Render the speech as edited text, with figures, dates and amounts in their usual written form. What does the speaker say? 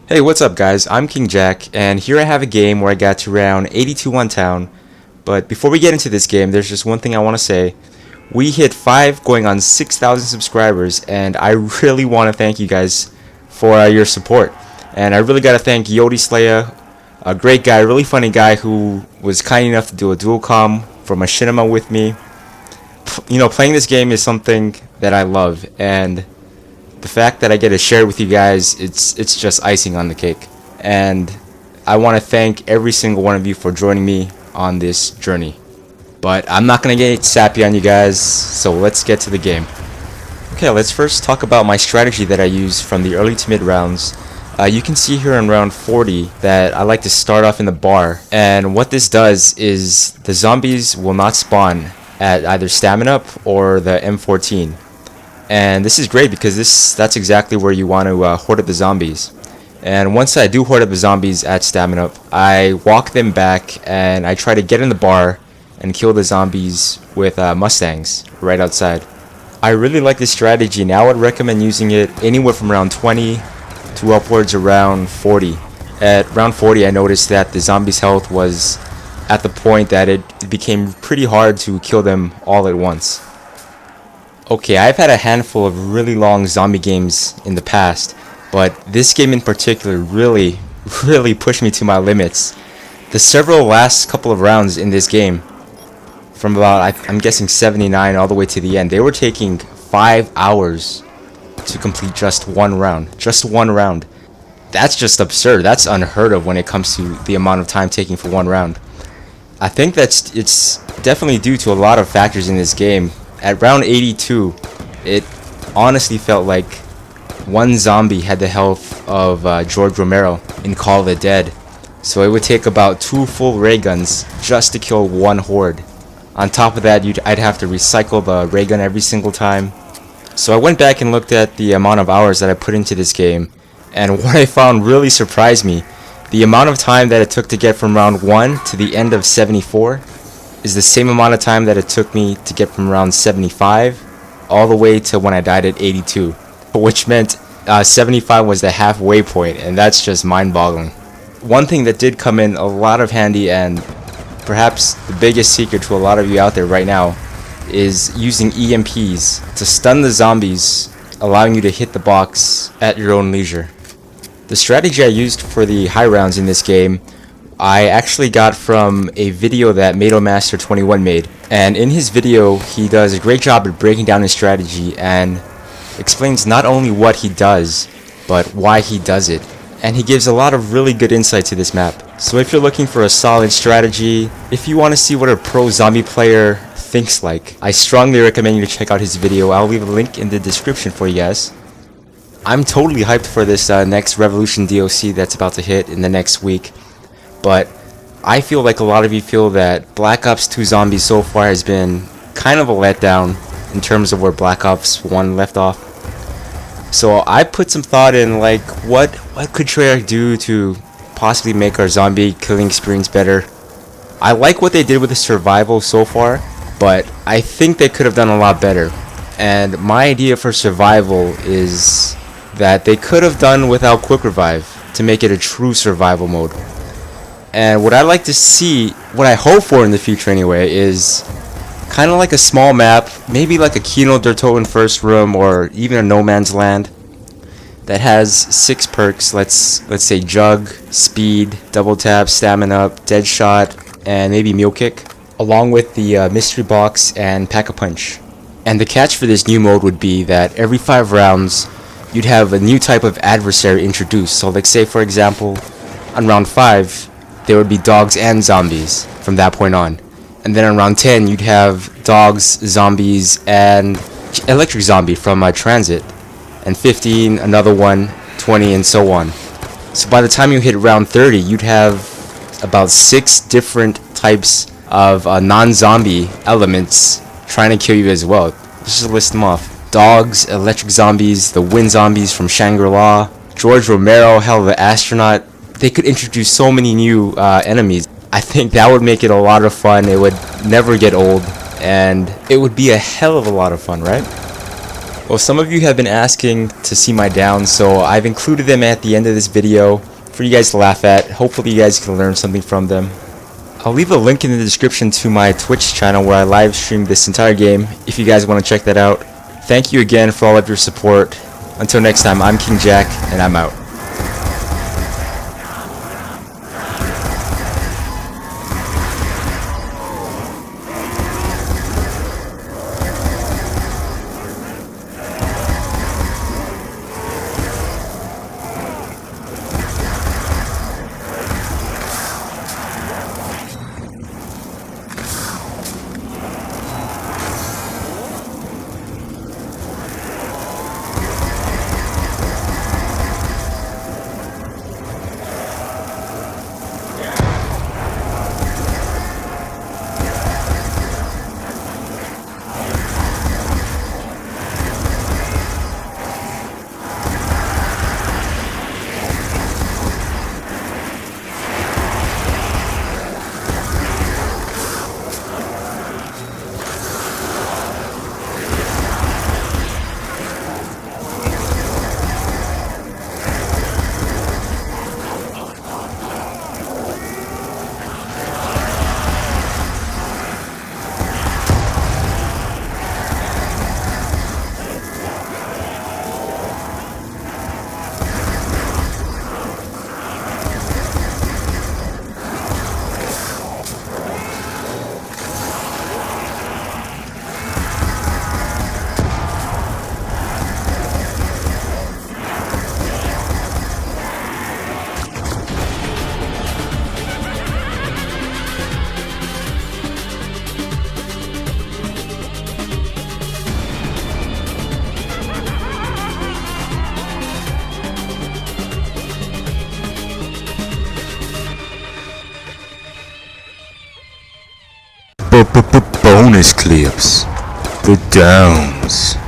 Hey, what's up guys? I'm KINGJAQ, and here I have a game where I got to round 82 on town. But before we get into this game, there's just one thing I want to say. We hit 5 going on 6,000 subscribers, and I really want to thank you guys for your support. And I really got to thank Yodi Slayer, a great guy, really funny guy who was kind enough to do a dual comm for Machinima with me. You know, playing this game is something that I love, and the fact that I get to share it with you guys, it's just icing on the cake. And I want to thank every single one of you for joining me on this journey. But I'm not going to get sappy on you guys, so let's get to the game. Okay, let's first talk about my strategy that I use from the early to mid rounds. You can see here in round 40 that I like to start off in the bar. And what this does is the zombies will not spawn at either stamina up or the M14. And this is great because that's exactly where you want to hoard up the zombies. And once I do hoard up the zombies at stamina up, I walk them back and I try to get in the bar and kill the zombies with Mustangs right outside. I really like this strategy, and I would recommend using it anywhere from around 20 to upwards around 40. At round 40 I noticed that the zombies' health was at the point that it became pretty hard to kill them all at once. Okay, I've had a handful of really long zombie games in the past, but this game in particular really pushed me to my limits. The several last couple of rounds in this game, from about I'm guessing 79 all the way to the end, they were taking 5 hours to complete just one round. Just one round. That's just absurd. That's unheard of when it comes to the amount of time taking for one round. I think it's definitely due to a lot of factors in this game. At round 82, it honestly felt like one zombie had the health of George Romero in Call of the Dead. So it would take about 2 full ray guns just to kill one horde. On top of that, I'd have to recycle the ray gun every single time. So I went back and looked at the amount of hours that I put into this game, and what I found really surprised me. The amount of time that it took to get from round 1 to the end of 74 is the same amount of time that it took me to get from round 75 all the way to when I died at 82, which meant 75 was the halfway point, and that's just mind-boggling. One thing that did come in a lot of handy, and perhaps the biggest secret to a lot of you out there right now, is using EMPs to stun the zombies, allowing you to hit the box at your own leisure. The strategy I used for the high rounds in this game I actually got from a video that MatoMaster 21 made, and in his video he does a great job at breaking down his strategy and explains not only what he does but why he does it, and he gives a lot of really good insight to this map. So if you're looking for a solid strategy, if you want to see what a pro zombie player thinks like, I strongly recommend you to check out his video. I'll leave a link in the description for you guys. I'm totally hyped for this next Revolution DLC that's about to hit in the next week. But I feel like a lot of you feel that Black Ops 2 Zombies so far has been kind of a letdown in terms of where Black Ops 1 left off. So I put some thought in, like, what could Treyarch do to possibly make our zombie killing experience better? I like what they did with the survival so far, but I think they could have done a lot better. And my idea for survival is that they could have done without quick revive to make it a true survival mode. And what I like to see, what I hope for in the future anyway, is kind of like a small map, maybe like a Kino der Toten First Room or even a No Man's Land that has 6 perks. Let's say Jug, Speed, Double Tap, Stamina Up, Dead Shot, and maybe Mule Kick, along with the Mystery Box and Pack-a-Punch. And the catch for this new mode would be that every 5 rounds you'd have a new type of adversary introduced. So like say for example on round 5 there would be dogs and zombies from that point on. And then on round 10, you'd have dogs, zombies, and electric zombie from Transit. And 15, another one, 20, and so on. So by the time you hit round 30, you'd have about 6 different types of non-zombie elements trying to kill you as well. Let's just list them off. Dogs, electric zombies, the wind zombies from Shangri-La, George Romero, hell, the astronaut. They could introduce so many new enemies. I think that would make it a lot of fun. It would never get old, and it would be a hell of a lot of fun, right? Well, some of you have been asking to see my downs, so I've included them at the end of this video for you guys to laugh at. Hopefully you guys can learn something from them. I'll leave a link in the description to my Twitch channel where I live stream this entire game if you guys want to check that out. Thank you again for all of your support. Until next time, I'm KINGJAQ, and I'm out. Bonus clips. The downs.